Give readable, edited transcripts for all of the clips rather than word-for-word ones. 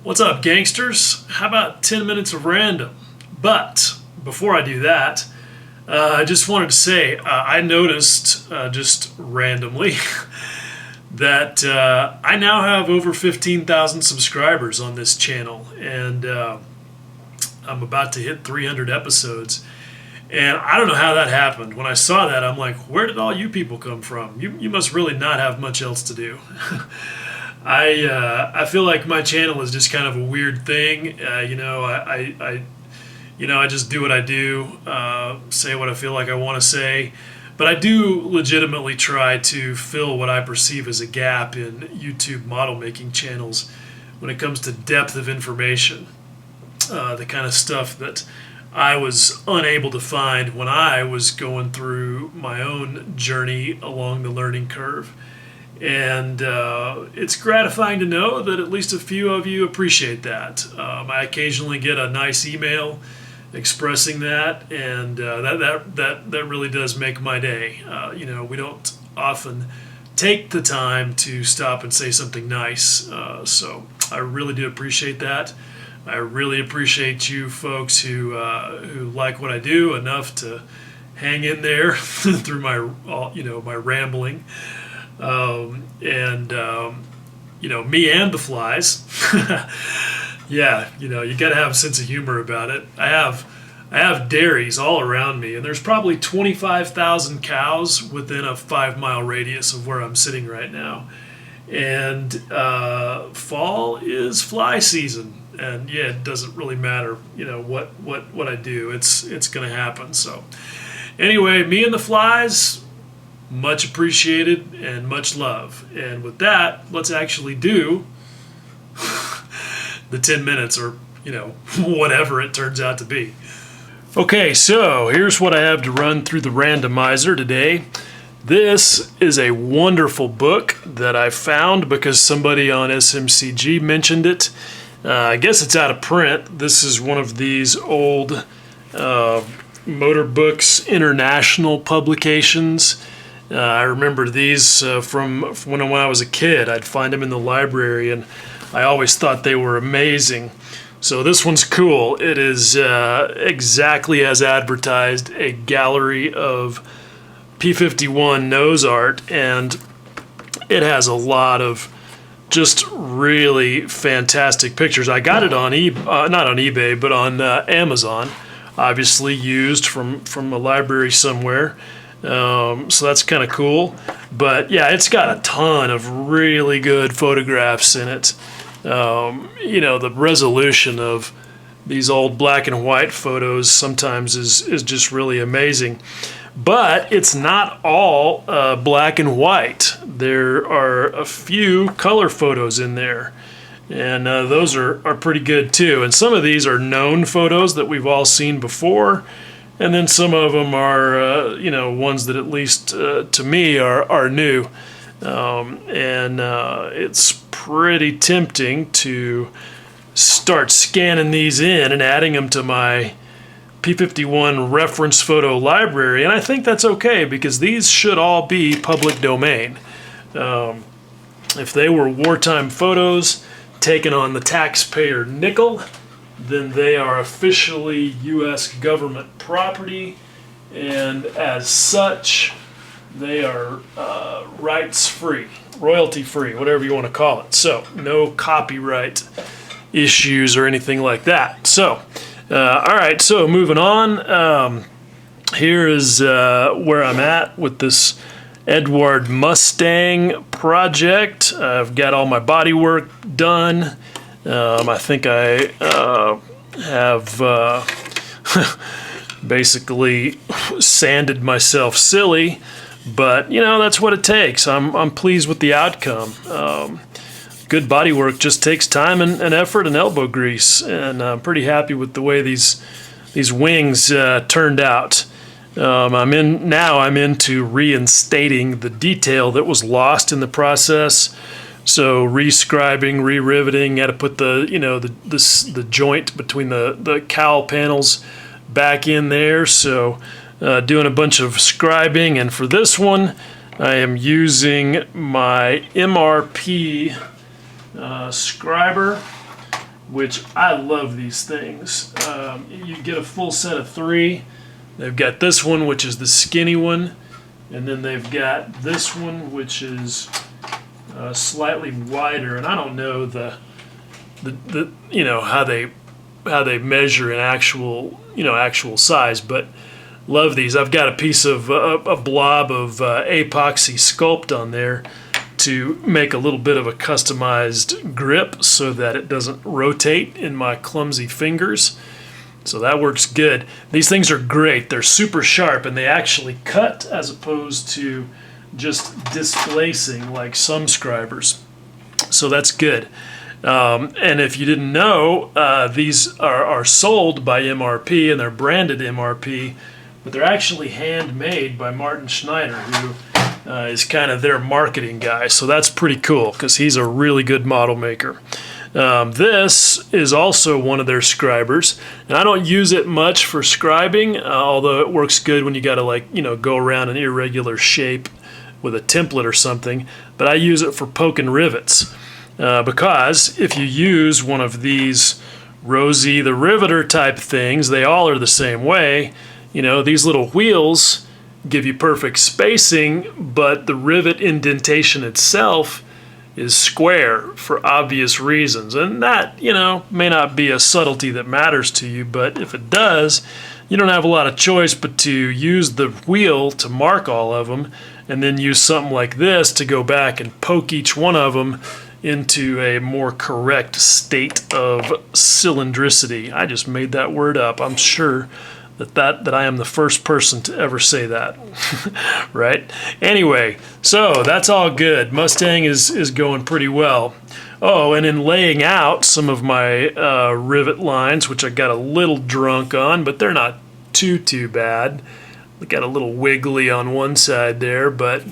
What's up, gangsters? How about 10 minutes of random? But before I do that, I just wanted to say I noticed just randomly that I now have over 15,000 subscribers on this channel, and I'm about to hit 300 episodes. And I don't know how that happened. When I saw that, I'm like, where did all you people come from? You must really not have much else to do. I feel like my channel is just kind of a weird thing. I just do what I do, say what I feel like I want to say. But I do legitimately try to fill what I perceive as a gap in YouTube model making channels when it comes to depth of information, the kind of stuff that I was unable to find when I was going through my own journey along the learning curve. And it's gratifying to know that at least a few of you appreciate that. I occasionally get a nice email expressing that, and that really does make my day. We don't often take the time to stop and say something nice, so I really do appreciate that. I really appreciate you folks who like what I do enough to hang in there through my rambling. Me and the flies. Yeah, you gotta have a sense of humor about it. I have dairies all around me, and there's probably 25,000 cows within a 5-mile radius of where I'm sitting right now. And fall is fly season, and yeah, it doesn't really matter, what I do. It's gonna happen. So anyway, me and the flies, much appreciated and much love. And with that, let's actually do the 10 minutes or, whatever it turns out to be. Okay, so here's what I have to run through the randomizer today. This is a wonderful book that I found because somebody on SMCG mentioned it. I guess it's out of print. This is one of these old Motor Books International publications. I remember these from when I was a kid. I'd find them in the library, and I always thought they were amazing. So this one's cool. It is exactly as advertised, a gallery of P51 nose art, and it has a lot of just really fantastic pictures. I got it on not on eBay, but on Amazon, obviously used from a library somewhere. So that's kind of cool. But yeah, it's got a ton of really good photographs in it. The resolution of these old black and white photos sometimes is just really amazing. But it's not all black and white. There are a few color photos in there, and those are pretty good too. And some of these are known photos that we've all seen before, and then some of them are ones that at least to me are new. It's pretty tempting to start scanning these in and adding them to my P51 reference photo library, and I think that's okay because these should all be public domain. If they were wartime photos taken on the taxpayer nickel, then they are officially U.S. government property, and as such, they are rights-free, royalty-free, whatever you want to call it. So no copyright issues or anything like that. So all right, so moving on. Here is where I'm at with this Edward Mustang project. I've got all my body work done. I think I have basically sanded myself silly, but that's what it takes. I'm pleased with the outcome. Good body work just takes time and effort and elbow grease, and I'm pretty happy with the way these wings turned out. I'm into reinstating the detail that was lost in the process. So re-scribing, re-riveting, had to put the joint between the cowl panels back in there. So doing a bunch of scribing, and for this one, I am using my MRP scriber, which I love these things. You get a full set of 3. They've got this one, which is the skinny one, and then they've got this one, which is slightly wider. And I don't know the how they measure in actual size, but love these. I've got a piece of a blob of epoxy sculpt on there to make a little bit of a customized grip so that it doesn't rotate in my clumsy fingers. So that works good. These things are great. They're super sharp and they actually cut as opposed to just displacing like some scribers. So that's good. And if you didn't know, these are sold by MRP and they're branded MRP, but they're actually handmade by Martin Schneider, who is kind of their marketing guy. So that's pretty cool because he's a really good model maker. This is also one of their scribers, and I don't use it much for scribing, although it works good when you got to go around an irregular shape with a template or something. But I use it for poking rivets. Because if you use one of these Rosie the Riveter type things, they all are the same way. These little wheels give you perfect spacing, but the rivet indentation itself is square for obvious reasons. And that, may not be a subtlety that matters to you, but if it does, you don't have a lot of choice but to use the wheel to mark all of them, and then use something like this to go back and poke each one of them into a more correct state of cylindricity. I just made that word up. I'm sure that I am the first person to ever say that. Right? Anyway, so that's all good. Mustang is going pretty well. Oh, and in laying out some of my rivet lines, which I got a little drunk on, but they're not too bad. They got a little wiggly on one side there, but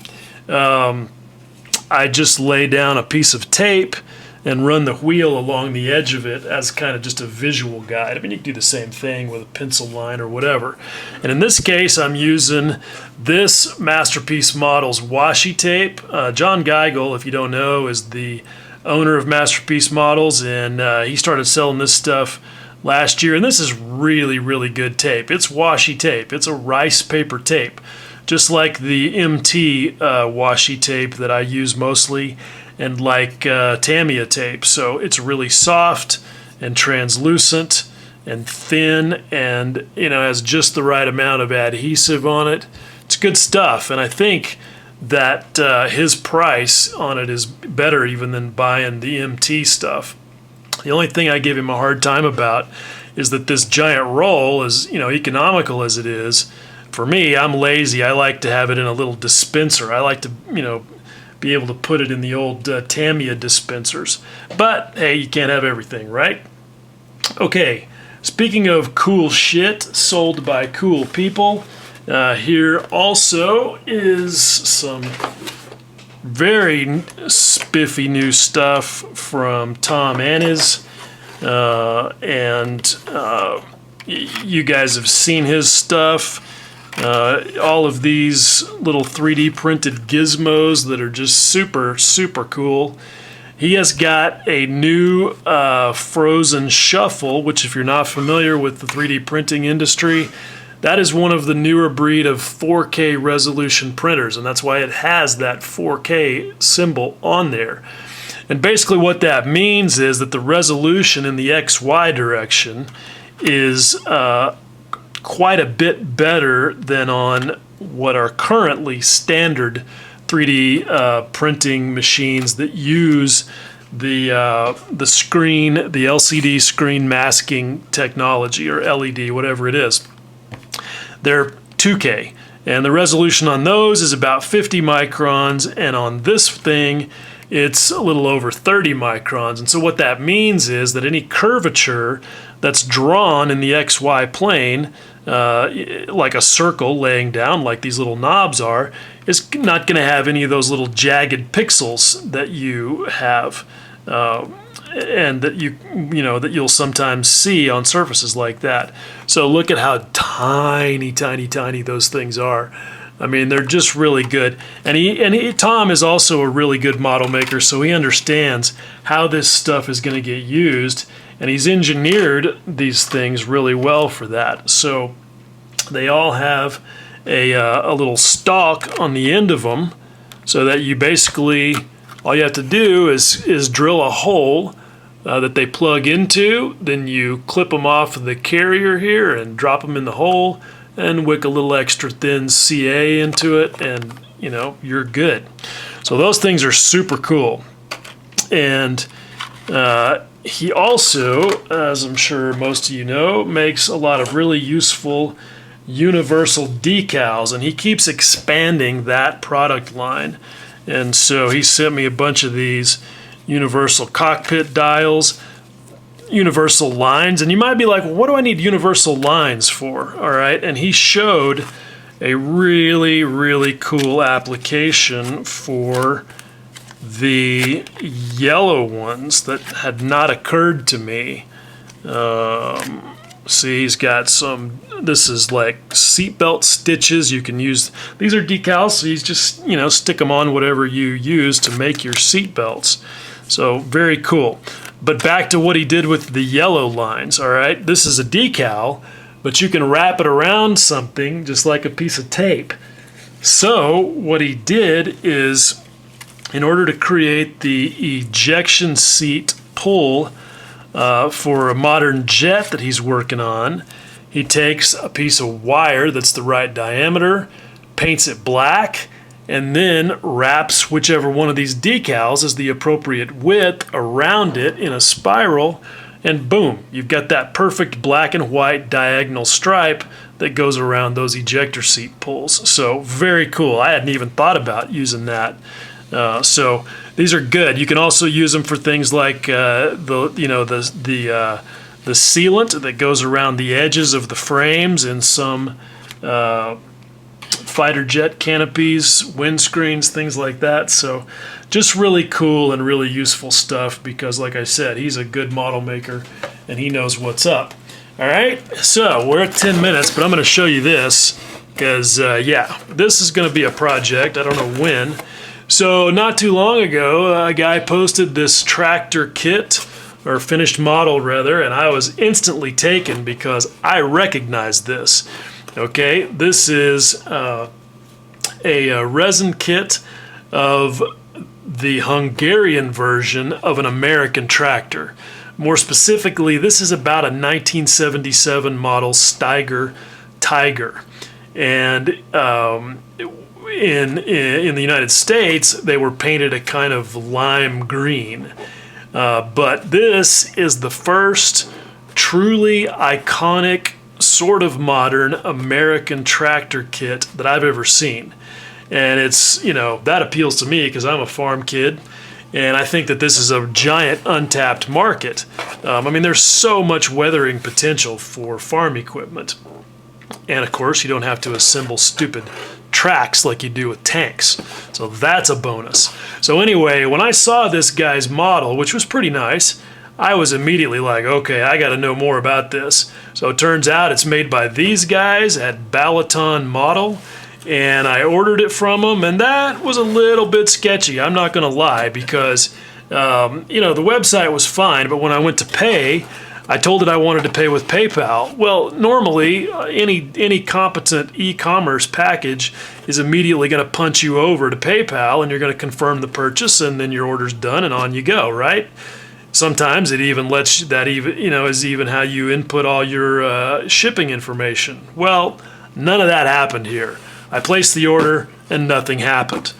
I just lay down a piece of tape and run the wheel along the edge of it as kind of just a visual guide. I mean, you can do the same thing with a pencil line or whatever. And in this case, I'm using this Masterpiece Models washi tape. John Geigel, if you don't know, is the owner of Masterpiece Models, and he started selling this stuff last year. And this is really, really good tape. It's washi tape. It's a rice paper tape, just like the MT washi tape that I use mostly, and like Tamiya tape. So it's really soft and translucent and thin, and has just the right amount of adhesive on it. It's good stuff, and I think that his price on it is better even than buying the MT stuff. The only thing I give him a hard time about is that this giant roll is, economical as it is. For me, I'm lazy. I like to have it in a little dispenser. I like to, be able to put it in the old Tamiya dispensers. But, hey, you can't have everything, right? Okay, speaking of cool shit sold by cool people, here also is some very spiffy new stuff from Tom Annis. You guys have seen his stuff. All of these little 3D printed gizmos that are just super, super cool. He has got a new frozen shuffle, which if you're not familiar with the 3D printing industry, that is one of the newer breed of 4K resolution printers, and that's why it has that 4K symbol on there. And basically what that means is that the resolution in the XY direction is quite a bit better than on what are currently standard 3D printing machines that use the screen, the LCD screen masking technology, or LED, whatever it is. They're 2K, and the resolution on those is about 50 microns, and on this thing it's a little over 30 microns. And so what that means is that any curvature that's drawn in the XY plane, like a circle laying down like these little knobs are, is not going to have any of those little jagged pixels that you have, and that that you'll sometimes see on surfaces like that. So look at how tiny those things are. I mean, they're just really good. And Tom is also a really good model maker, so he understands how this stuff is going to get used, and he's engineered these things really well for that. So they all have a little stalk on the end of them, so that you basically, all you have to do is drill a hole that they plug into, then you clip them off of the carrier here and drop them in the hole and wick a little extra thin CA into it, and you know, you're good. So those things are super cool. And he also, as I'm sure most of you know, makes a lot of really useful universal decals, and he keeps expanding that product line. And so he sent me a bunch of these universal cockpit dials, universal lines, and you might be like, well, what do I need universal lines for? All right, and he showed a really, really cool application for the yellow ones that had not occurred to me. See, he's got some, this is like seatbelt stitches. You can use, these are decals, so you just, you know, stick them on whatever you use to make your seatbelts. So very cool. But back to what he did with the yellow lines, all right? This is a decal, but you can wrap it around something just like a piece of tape. So what he did is, in order to create the ejection seat pull for a modern jet that he's working on, he takes a piece of wire that's the right diameter, paints it black, and then wraps whichever one of these decals is the appropriate width around it in a spiral, and boom, you've got that perfect black and white diagonal stripe that goes around those ejector seat pulls. So very cool. I hadn't even thought about using that. So these are good. You can also use them for things like the sealant that goes around the edges of the frames in some fighter jet canopies, windscreens, things like that. So just really cool and really useful stuff, because like I said, he's a good model maker and he knows what's up. All right, so we're at 10 minutes, but I'm going to show you this because yeah, this is going to be a project. I don't know when. So not too long ago, a guy posted this tractor kit, or finished model rather, and I was instantly taken because I recognized this. Okay, this is a resin kit of the Hungarian version of an American tractor. More specifically, this is about a 1977 model Steiger Tiger. And in the United States, they were painted a kind of lime green. But this is the first truly iconic, sort of modern American tractor kit that I've ever seen. And it's, you know, that appeals to me because I'm a farm kid. And I think that this is a giant untapped market. I mean, there's so much weathering potential for farm equipment. And of course, you don't have to assemble stupid tracks like you do with tanks. So that's a bonus. So anyway, when I saw this guy's model, which was pretty nice, I was immediately like, okay, I got to know more about this. So it turns out it's made by these guys at Balaton Model, and I ordered it from them, and that was a little bit sketchy, I'm not going to lie, because you know, the website was fine, but when I went to pay, I told it I wanted to pay with PayPal. Well, normally any competent e-commerce package is immediately going to punch you over to PayPal, and you're going to confirm the purchase, and then your order's done, and on you go, right? Sometimes it even lets you, that even, you know, is even how you input all your shipping information. Well, none of that happened here. I placed the order and nothing happened.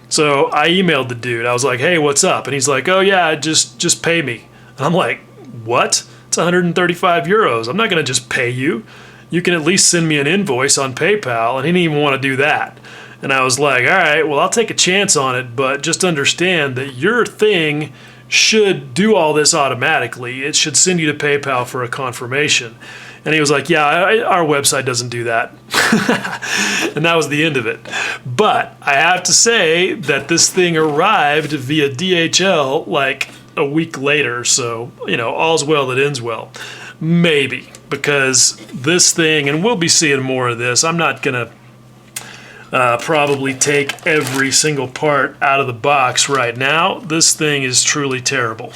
So I emailed the dude. I was like, hey, what's up? And he's like, oh yeah, just pay me. And I'm like, what? It's 135 euros. I'm not going to just pay you. You can at least send me an invoice on PayPal. And he didn't even want to do that. And I was like, all right, well, I'll take a chance on it, but just understand that your thing should do all this automatically. It should send you to PayPal for a confirmation. And he was like, yeah, our website doesn't do that. And that was the end of it. But I have to say that this thing arrived via DHL like a week later. So, you know, all's well that ends well. Maybe, because this thing, and we'll be seeing more of this, I'm not gonna probably take every single part out of the box right now. This thing is truly terrible.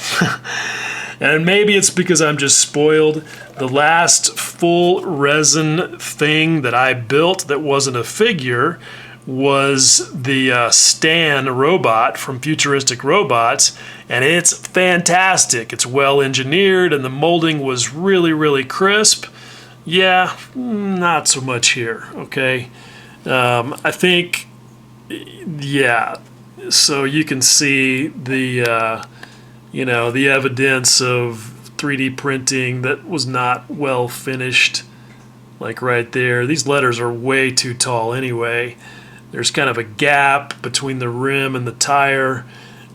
And maybe it's because I'm just spoiled. The last full resin thing that I built that wasn't a figure was the Stan robot from Futuristic Robots, and it's fantastic. It's well engineered, and the molding was really, really crisp. Yeah, not so much here, okay? I think, yeah, so you can see the, the evidence of 3D printing that was not well finished, like right there. These letters are way too tall anyway. There's kind of a gap between the rim and the tire.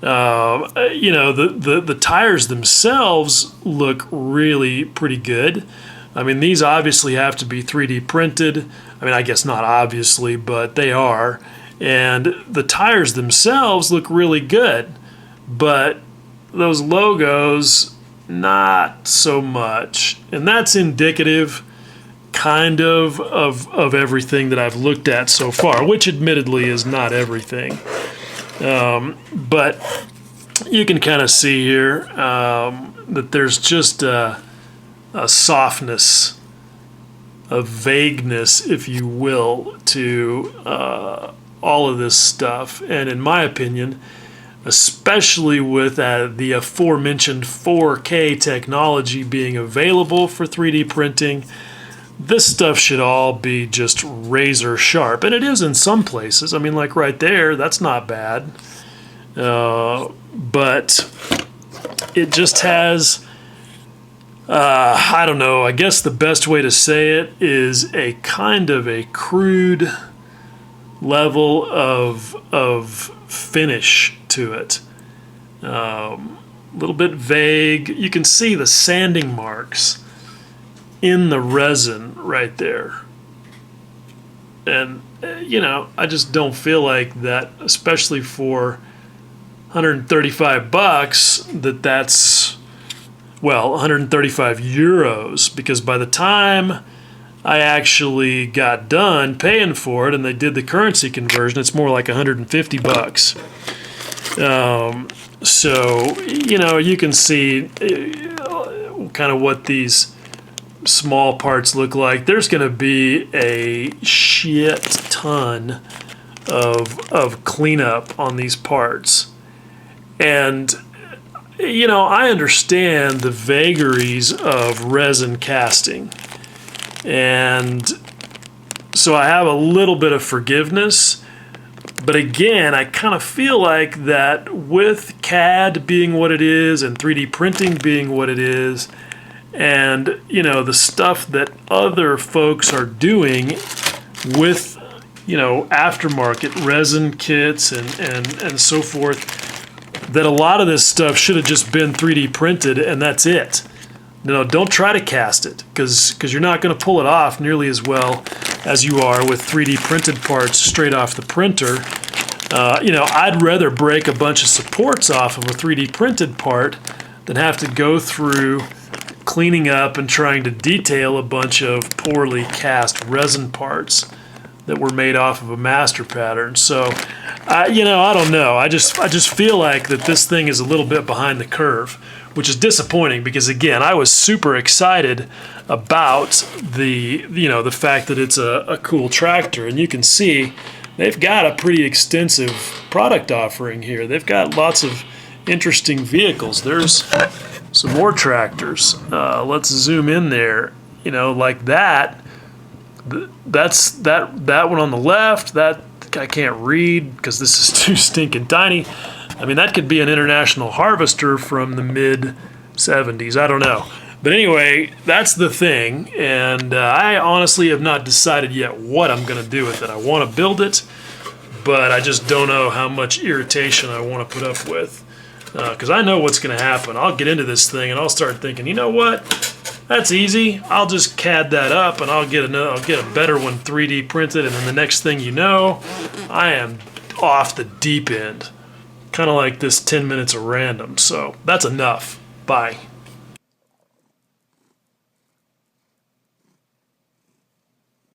The tires themselves look really pretty good. I mean, these obviously have to be 3D printed. I mean, I guess not obviously, but they are. And the tires themselves look really good. But those logos, not so much. And that's indicative kind of everything that I've looked at so far, which admittedly is not everything. But you can kind of see here that there's just a softness, a vagueness, if you will, to all of this stuff. And in my opinion, especially with the aforementioned 4K technology being available for 3D printing, this stuff should all be just razor sharp. And it is in some places. I mean, like right there, that's not bad. But it just has, I don't know, I guess the best way to say it is a kind of a crude level of finish to it. A little bit vague. You can see the sanding marks in the resin right there. And, I just don't feel like that, especially for $135, that's, well, 135 euros, because by the time I actually got done paying for it and they did the currency conversion, it's more like 150 bucks. So, you can see kind of what these small parts look like. There's going to be a shit ton of cleanup on these parts. And, I understand the vagaries of resin casting. And so I have a little bit of forgiveness. But again, I kind of feel like that with CAD being what it is and 3D printing being what it is, and, the stuff that other folks are doing with, aftermarket resin kits and so forth, that a lot of this stuff should have just been 3D printed and that's it. Don't try to cast it because you're not going to pull it off nearly as well as you are with 3D printed parts straight off the printer. I'd rather break a bunch of supports off of a 3D printed part than have to go through cleaning up and trying to detail a bunch of poorly cast resin parts that were made off of a master pattern. So, I don't know. I just feel like that this thing is a little bit behind the curve, which is disappointing because, again, I was super excited about the fact that it's a cool tractor. And you can see they've got a pretty extensive product offering here. They've got lots of interesting vehicles. There's some more tractors. Let's zoom in there. Like that. That's that one on the left. That I can't read because this is too stinking tiny. I mean, that could be an International Harvester from the mid-70s. I don't know. But anyway, that's the thing. And I honestly have not decided yet what I'm going to do with it. I want to build it, but I just don't know how much irritation I want to put up with. Because I know what's going to happen. I'll get into this thing and I'll start thinking, you know what? That's easy. I'll just CAD that up and I'll get a better one 3D printed, and then the next thing you know, I am off the deep end. Kind of like this 10 minutes of random. So that's enough. Bye.